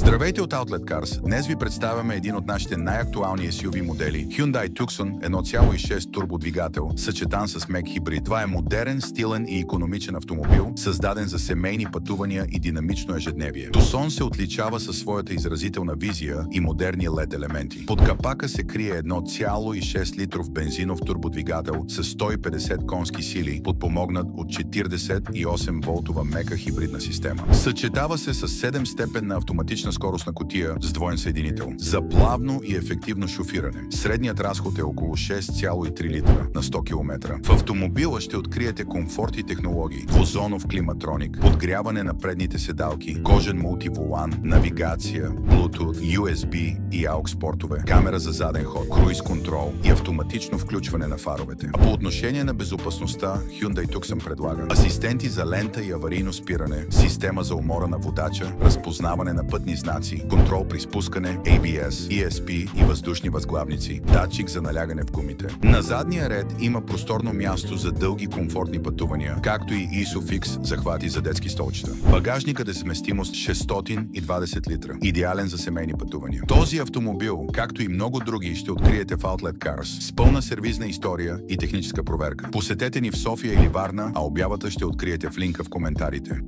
Здравейте от Outlet Cars! Днес ви представяме един от нашите най-актуални SUV модели – Hyundai Tucson 1.6 турбодвигател, съчетан с мек хибрид. Това е модерен, стилен и икономичен автомобил, създаден за семейни пътувания и динамично ежедневие. Tucson се отличава със своята изразителна визия и модерни LED елементи. Под капака се крие 1.6 литров бензинов турбодвигател с 150 конски сили, подпомогнат от 48 волтова мека хибридна система. Съчетава се с 7-степенна автоматична скоростна кутия с двоен съединител за плавно и ефективно шофиране. Средният разход е около 6,3 литра на 100 км. В автомобила ще откриете комфорт и технологии, двузонов климатроник, подгряване на предните седалки, кожен мултиволан, навигация, Bluetooth, USB и AUX портове, камера за заден ход, круиз контрол и автоматично включване на фаровете. А по отношение на безопасността, Hyundai Tucson предлага асистенти за лента и аварийно спиране, система за умора на водача, разпознаване на пътни знаци, контрол при спускане, ABS, ESP и въздушни възглавници, датчик за налягане в гумите. На задния ред има просторно място за дълги комфортни пътувания, както и ISOFIX захвати за детски столчета. Багажникът е с вместимост 620 литра, идеален за семейни пътувания. Този автомобил, както и много други, ще откриете в Outlet Cars с пълна сервизна история и техническа проверка. Посетете ни в София или Варна, а обявата ще откриете в линка в коментарите.